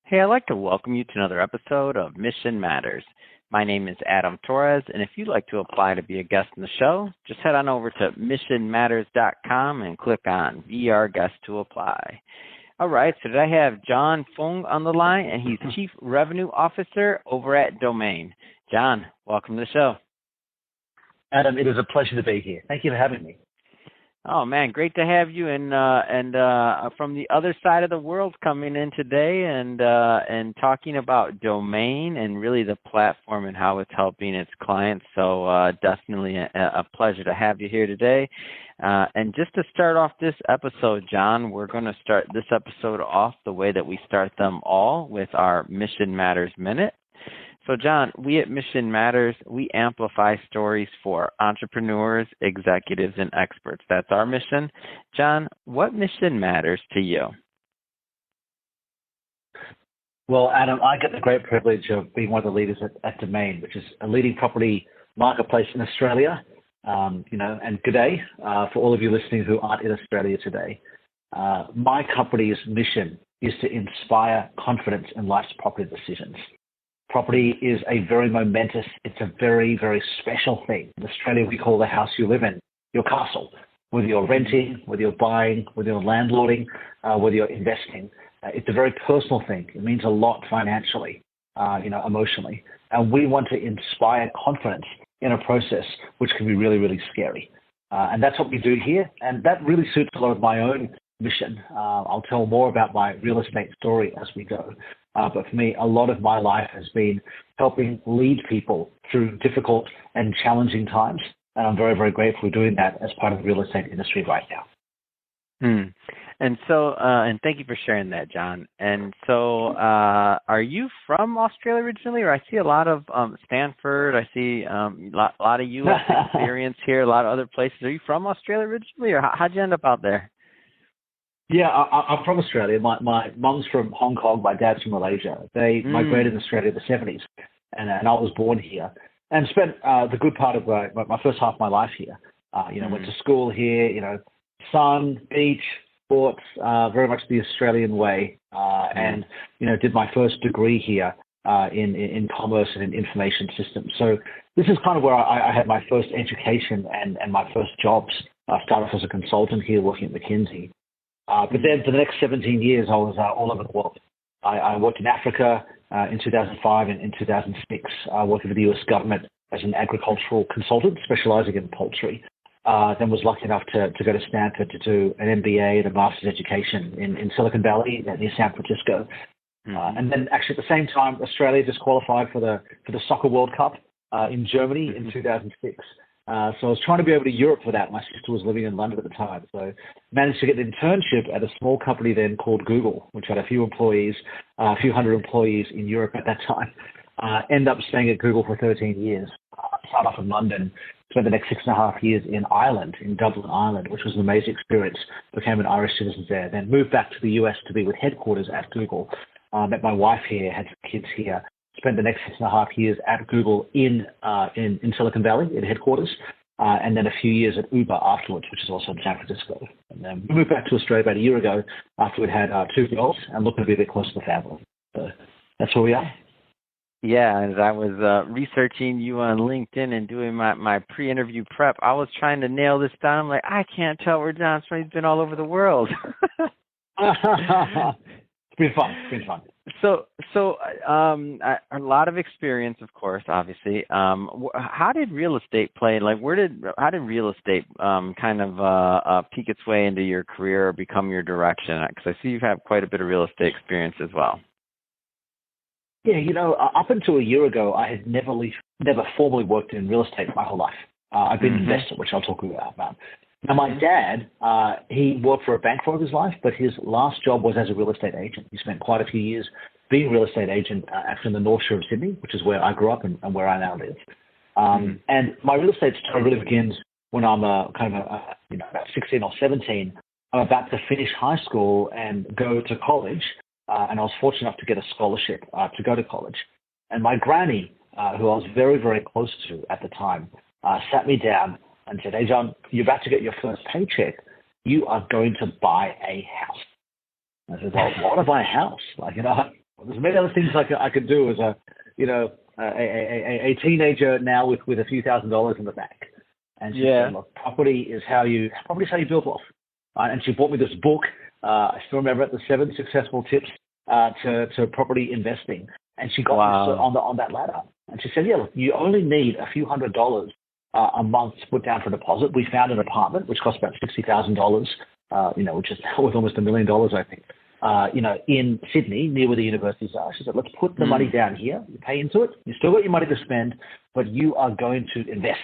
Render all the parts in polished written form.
Hey, I'd like to welcome you to another episode of Mission Matters. My name is Adam Torres, and if you'd like to apply to be a guest in the show, just head on over to missionmatters.com and click on Be Our Guest to apply. All right, so today I have John Fung on the line, and he's Chief Revenue Officer over at Domain. John, welcome to the show. Adam, it is a pleasure to be here. Thank you for having me. Oh man, great to have you, and from the other side of the world coming in today, and talking about Domain and really the platform and how it's helping its clients. So definitely a pleasure to have you here today. And just to start off this episode, John, we're going to start this episode off the way that we start them all, with our Mission Matters Minute. So, John, we at Mission Matters, we amplify stories for entrepreneurs, executives, and experts. That's our mission. John, what mission matters to you? Well, Adam, I get the great privilege of being one of the leaders at Domain, which is a leading property marketplace in Australia. And good day for all of you listening who aren't in Australia today. My company's mission is to inspire confidence in life's property decisions. Property is a very momentous, it's a very, very special thing. In Australia, we call the house you live in your castle. Whether you're renting, whether you're buying, whether you're landlording, whether you're investing, it's a very personal thing. It means a lot financially, emotionally. And we want to inspire confidence in a process which can be really, really scary. And that's what we do here. And that really suits a lot of my own mission. I'll tell more about my real estate story as we go. But for me, a lot of my life has been helping lead people through difficult and challenging times. And I'm very, very grateful for doing that as part of the real estate industry right now. And so, and thank you for sharing that, John. And so, are you from Australia originally? Or I see a lot of Stanford. I see a lot of U.S. experience here, a lot of other places. Are you from Australia originally, or how'd you end up out there? Yeah, I'm from Australia. My mum's from Hong Kong. My dad's from Malaysia. They migrated to Australia in the 70s, and I was born here and spent the good part of my first half of my life here. Went to school here, sun, beach, sports, very much the Australian way, and did my first degree here in commerce and in information systems. So this is kind of where I had my first education and my first jobs. I started off as a consultant here working at McKinsey. But then for the next 17 years, I was all over the world. I worked in Africa in 2005 and in 2006, working for the U.S. government as an agricultural consultant, specializing in poultry. Then was lucky enough to go to Stanford to do an MBA and a master's education in Silicon Valley near San Francisco. And then actually at the same time, Australia just qualified for the Soccer World Cup in Germany in 2006. So I was trying to be over to Europe for that. My sister was living in London at the time. So managed to get an internship at a small company then called Google, which had a few hundred employees in Europe at that time. End up staying at Google for 13 years. Started off in London, spent the next 6.5 years in Ireland, in Dublin, Ireland, which was an amazing experience. Became an Irish citizen there. Then moved back to the US to be with headquarters at Google. Met my wife here, had some kids here. Spent the next 6.5 years at Google in Silicon Valley, in headquarters, and then a few years at Uber afterwards, which is also in San Francisco. And then we moved back to Australia about a year ago after we'd had 2 girls and looking to be a bit closer to the family. So that's where we are. Yeah, as I was researching you on LinkedIn and doing my pre-interview prep, I was trying to nail this down. I'm like, I can't tell where John's from. He's been all over the world. It's been fun. So a lot of experience, of course, obviously. How did real estate play? Like, how did real estate kind of peek its way into your career or become your direction? Because I see you've had quite a bit of real estate experience as well. Yeah, up until a year ago, I had never formally worked in real estate my whole life. I've been an investor, which I'll talk about. Now, my dad, he worked for a bank for all of his life, but his last job was as a real estate agent. He spent quite a few years being a real estate agent actually in the North Shore of Sydney, which is where I grew up and where I now live. And my real estate story really begins when I'm about 16 or 17. I'm about to finish high school and go to college, and I was fortunate enough to get a scholarship to go to college. And my granny, who I was very, very close to at the time, sat me down and said, "Hey, John, you're about to get your first paycheck. You are going to buy a house." I said, "Well, why to buy a house? There's many other things I could do as a teenager now with a few $1,000s in the bank. And she said, look, property is how you build wealth. And she bought me this book. I still remember it, The 7 Successful Tips to Property Investing. And she got me on that ladder. And she said, yeah, look, you only need a few $100s a month to put down for a deposit. We found an apartment which cost about $60,000, which is now worth almost $1 million, I think. In Sydney, near where the universities are. She said, let's put the money down here. You pay into it. You still got your money to spend, but you are going to invest.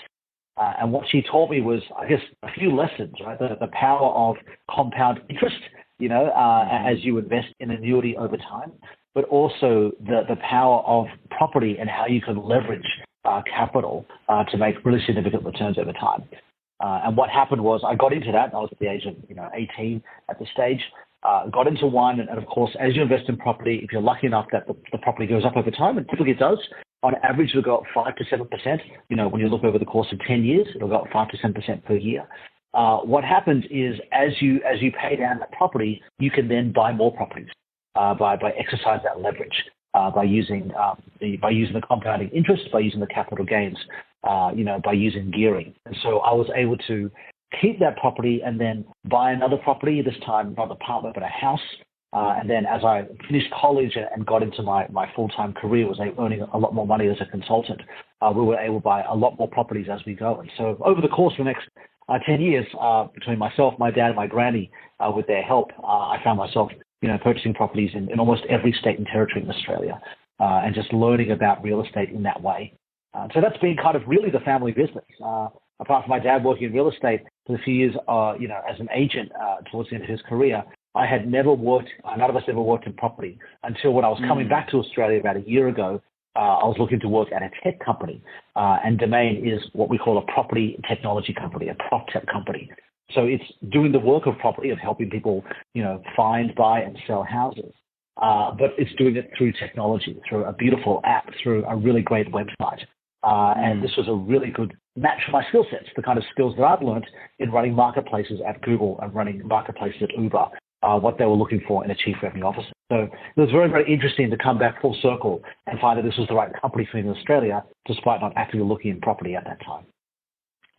And what she taught me was, I guess, a few lessons, right? The power of compound interest, as you invest in annuity over time, but also the power of property and how you can leverage capital to make really significant returns over time. And what happened was I got into that. I was at the age of 18 at this stage. Got into one, and of course, as you invest in property, if you're lucky enough that the property goes up over time, and typically it does, on average it'll go up 5 to 7%. When you look over the course of 10 years, it'll go up 5 to 7% per yeyear. What happens is as you pay down that property, you can then buy more properties by exercise that leverage, by using the compounding interest, by using the capital gains, by using gearing. And so I was able to keep that property and then buy another property, this time not an apartment, but a house. And then as I finished college and got into my full-time career, was earning a lot more money as a consultant, we were able to buy a lot more properties as we go. And so over the course of the next 10 years, between myself, my dad, and my granny, with their help, I found myself, purchasing properties in almost every state and territory in Australia, and just learning about real estate in that way. So that's been kind of really the family business. Apart from my dad working in real estate for a few years, as an agent towards the end of his career, I had never worked, none of us ever worked in property until when I was coming back to Australia about a year ago. I was looking to work at a tech company, and Domain is what we call a property technology company, a prop tech company. So it's doing the work of property, of helping people, find, buy, and sell houses. But it's doing it through technology, through a beautiful app, through a really great website. And this was a really good match for my skill sets, the kind of skills that I've learned in running marketplaces at Google and running marketplaces at Uber, what they were looking for in a chief revenue officer. So it was very, very interesting to come back full circle and find that this was the right company for me in Australia, despite not actively looking in property at that time.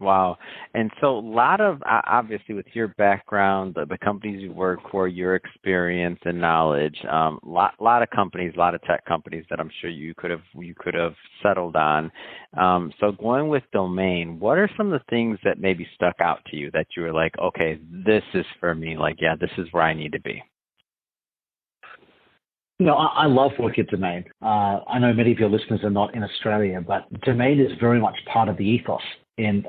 Wow. And so a lot of, obviously with your background, the companies you work for, your experience and knowledge, lot of companies, a lot of tech companies that I'm sure you could have settled on. So going with Domain, what are some of the things that maybe stuck out to you that you were like, okay, this is for me, like, yeah, this is where I need to be? I love working at Domain. I know many of your listeners are not in Australia, but Domain is very much part of the ethos in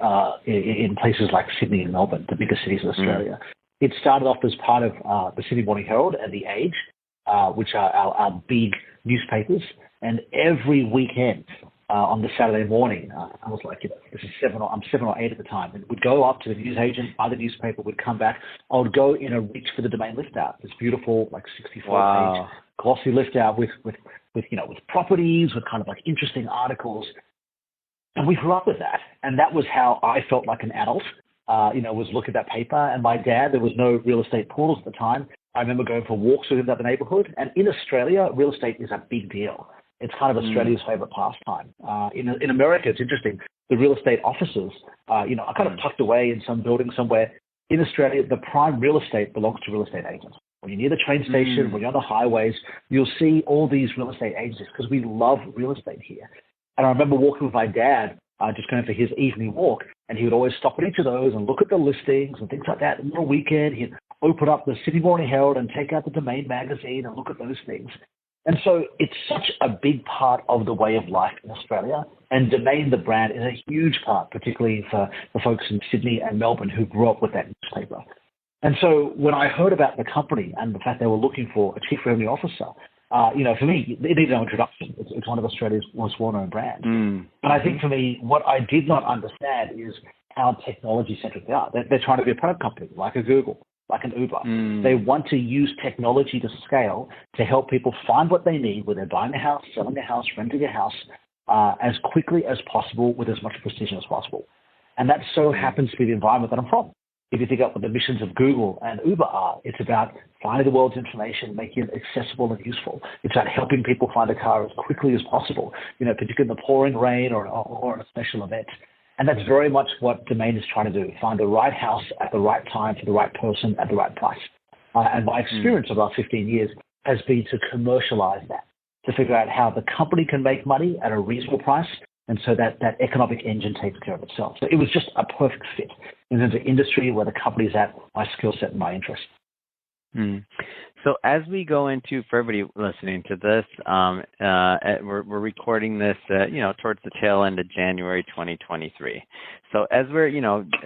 places like Sydney and Melbourne, the biggest cities of Australia. It started off as part of the Sydney Morning Herald and the Age, which are our big newspapers. And every weekend on the Saturday morning, I was like, I'm 7 or 8 at the time, and would go up to the newsagent, buy the newspaper, would come back. I would go in a reach for the Domain list out. This beautiful, like 64-page glossy list out with properties, with kind of like interesting articles. And we grew up with that. And that was how I felt like an adult, was look at that paper. And my dad, there was no real estate portals at the time. I remember going for walks with him about the neighborhood. And in Australia, real estate is a big deal. It's kind of Australia's favorite pastime. In America, it's interesting. The real estate offices, are kind of tucked away in some building somewhere. In Australia, the prime real estate belongs to real estate agents. When you're near the train station, when you're on the highways, you'll see all these real estate agencies because we love real estate here. And I remember walking with my dad, just going for his evening walk, and he would always stop at each of those and look at the listings and things like that. And on the weekend, he'd open up the Sydney Morning Herald and take out the Domain magazine and look at those things. And so it's such a big part of the way of life in Australia. And Domain, the brand, is a huge part, particularly for the folks in Sydney and Melbourne who grew up with that newspaper. And so when I heard about the company and the fact they were looking for a chief revenue officer, for me, it needs no introduction. It's one of Australia's most well-known brands. But I think for me, what I did not understand is how technology-centric they are. They're trying to be a product company, like a Google, like an Uber. They want to use technology to scale to help people find what they need, whether they're buying a house, selling a house, renting a house, as quickly as possible with as much precision as possible. And that so happens to be the environment that I'm from. If you think about what the missions of Google and Uber are, it's about finding the world's information, making it accessible and useful. It's about helping people find a car as quickly as possible, particularly in the pouring rain or on a special event. And that's very much what Domain is trying to do, find the right house at the right time for the right person at the right price. And my experience over the last 15 years has been to commercialize that, to figure out how the company can make money at a reasonable price, and so that economic engine takes care of itself. So it was just a perfect fit in terms of industry, where the company's at, my skill set, and my interest. So as we go into, for everybody listening to this, we're recording this, towards the tail end of January 2023. So as we're,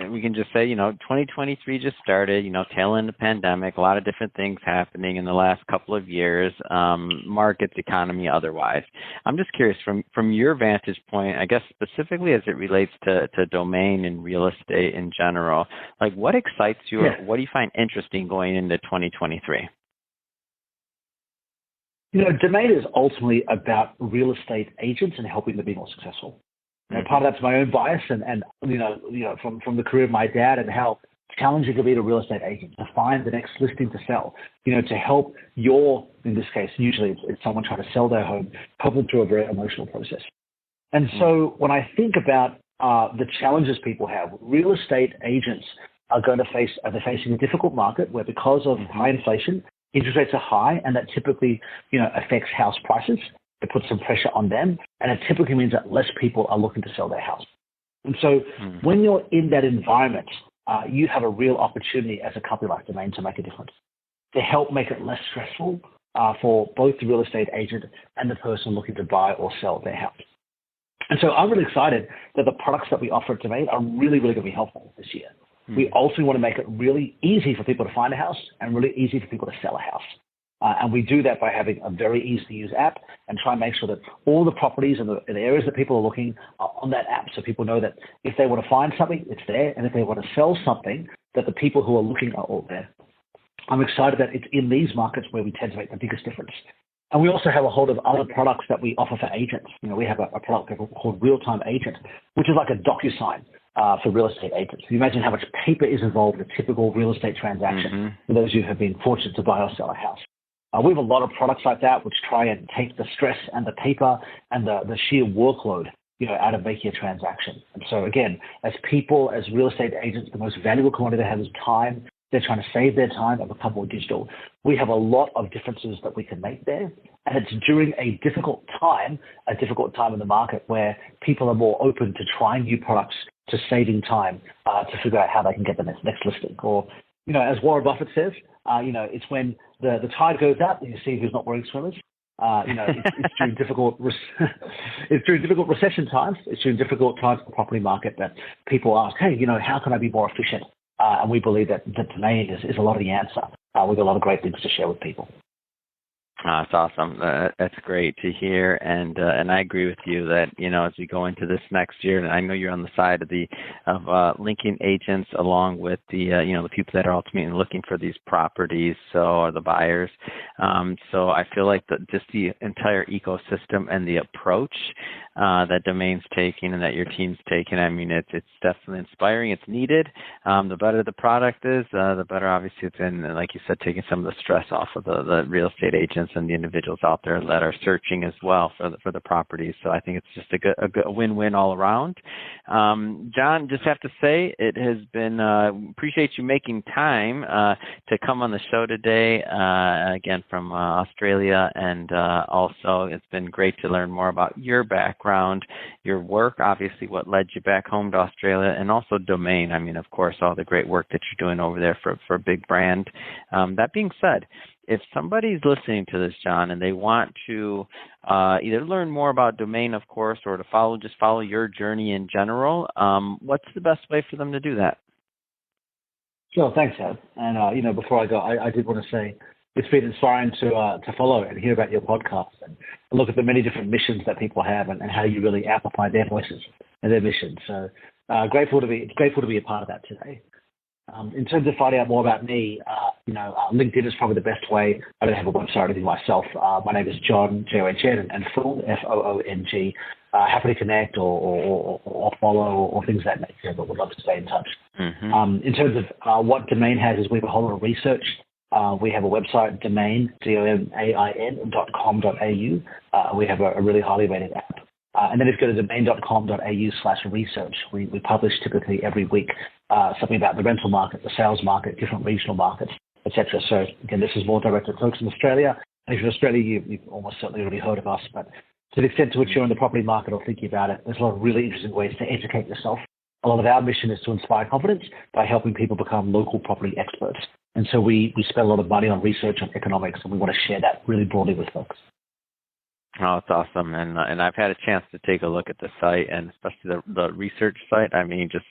we can just say, 2023 just started, tail end of pandemic, a lot of different things happening in the last couple of years, markets, economy, otherwise. I'm just curious from your vantage point, I guess specifically as it relates to domain and real estate in general, like what excites you or what do you find interesting going into 2023? Domain is ultimately about real estate agents and helping them be more successful. Part of that's my own bias and from the career of my dad and how challenging it can be to real estate agents to find the next listing to sell, to help in this case, usually it's someone trying to sell their home, help them through a very emotional process. And so when I think about the challenges people have, real estate agents are facing a difficult market where because of high inflation, interest rates are high, and that typically, affects house prices. It puts some pressure on them, and it typically means that less people are looking to sell their house. And so when you're in that environment, you have a real opportunity as a company like Domain to make a difference, to help make it less stressful for both the real estate agent and the person looking to buy or sell their house. And so I'm really excited that the products that we offer at Domain are really, really going to be helpful this year. We also want to make it really easy for people to find a house and really easy for people to sell a house. And we do that by having a very easy-to-use app and try and make sure that all the properties and the areas that people are looking are on that app, so people know that if they want to find something, it's there, and if they want to sell something, that the people who are looking are all there. I'm excited that it's in these markets where we tend to make the biggest difference. And we also have a whole lot of other products that we offer for agents. We have a product called Real-Time Agent, which is like a DocuSign for real estate agents. You imagine how much paper is involved in a typical real estate transaction for those of you who have been fortunate to buy or sell a house. We have a lot of products like that which try and take the stress and the paper and the sheer workload out of making a transaction. And so again, as real estate agents, the most valuable commodity they have is time. They're trying to save their time and become more digital. We have a lot of differences that we can make there. And it's during a difficult time in the market where people are more open to trying new products, to saving time, to figure out how they can get the next listing. Or, as Warren Buffett says, it's when the tide goes out and you see who's not wearing swimmers. It's during difficult recession times. It's during difficult times in the property market that people ask, hey, how can I be more efficient? And we believe that Domain is a lot of the answer. We've got a lot of great things to share with people. That's awesome. That's great to hear, and I agree with you that as we go into this next year, and I know you're on the side of linking agents along with the the people that are ultimately looking for these properties, or the buyers. So I feel like just the entire ecosystem and the approach that Domain's taking and that your team's taking, I mean, it's definitely inspiring. It's needed. The better the product is, the better obviously it's in, like you said, taking some of the stress off of the real estate agents and the individuals out there that are searching as well for the properties. So I think it's just a win-win all around. John, just have to say it has been appreciate you making time to come on the show today. Again from Australia, and also it's been great to learn more about your background, your work, obviously what led you back home to Australia, and also Domain. I mean, of course, all the great work that you're doing over there for a big brand. That being said, if somebody's listening to this, John, and they want to either learn more about Domain, of course, or to follow your journey in general, what's the best way for them to do that? Sure, thanks, Ed. And before I go, I did want to say it's been inspiring to follow and hear about your podcast and look at the many different missions that people have and how you really amplify their voices and their missions. So grateful to be a part of that today. In terms of finding out more about me, LinkedIn is probably the best way. I don't have a website or anything myself. My name is John, J-O-N, and Foong, F-O-O-N-G. Happy to connect or follow or things of that nature, but would love to stay in touch. Mm-hmm. In terms of what Domain has is we have a whole lot of research. We have a website, domain, domain.com.au. We have a really highly rated app. And then if you go to domain.com.au/research, we publish typically every week something about the rental market, the sales market, different regional markets, etc. So again, this is more directed to folks in Australia. And if you're in Australia, you've almost certainly already heard of us. But to the extent to which you're in the property market or thinking about it, there's a lot of really interesting ways to educate yourself. A lot of our mission is to inspire confidence by helping people become local property experts. And so we spend a lot of money on research on economics, and we want to share that really broadly with folks. Oh, it's awesome, and I've had a chance to take a look at the site, and especially the research site. I mean, just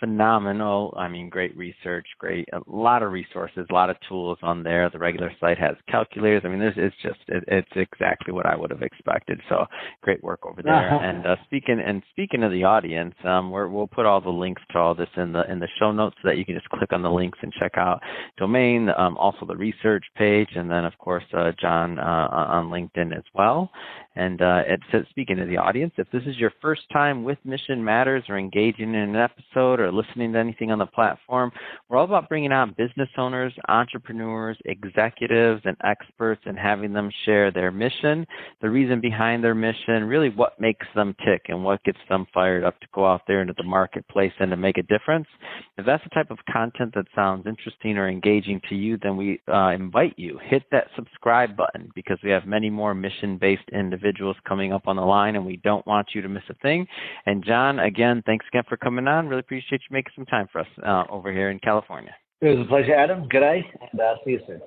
phenomenal. I mean, great research, a lot of resources, a lot of tools on there. The regular site has calculators. I mean, it's exactly what I would have expected. So great work over there. And speaking of the audience, we'll put all the links to all this in the show notes so that you can just click on the links and check out Domain, also the research page, and then of course John on LinkedIn as well. And it says, speaking to the audience, if this is your first time with Mission Matters or engaging in an episode or listening to anything on the platform, we're all about bringing on business owners, entrepreneurs, executives, and experts and having them share their mission, the reason behind their mission, really what makes them tick and what gets them fired up to go out there into the marketplace and to make a difference. If that's the type of content that sounds interesting or engaging to you, then we invite you, hit that subscribe button, because we have many more mission-based individuals coming up on the line, and we don't want you to miss a thing. And John, again, thanks again for coming on. Really appreciate you making some time for us over here in California. It was a pleasure, Adam. Good day, and see you soon.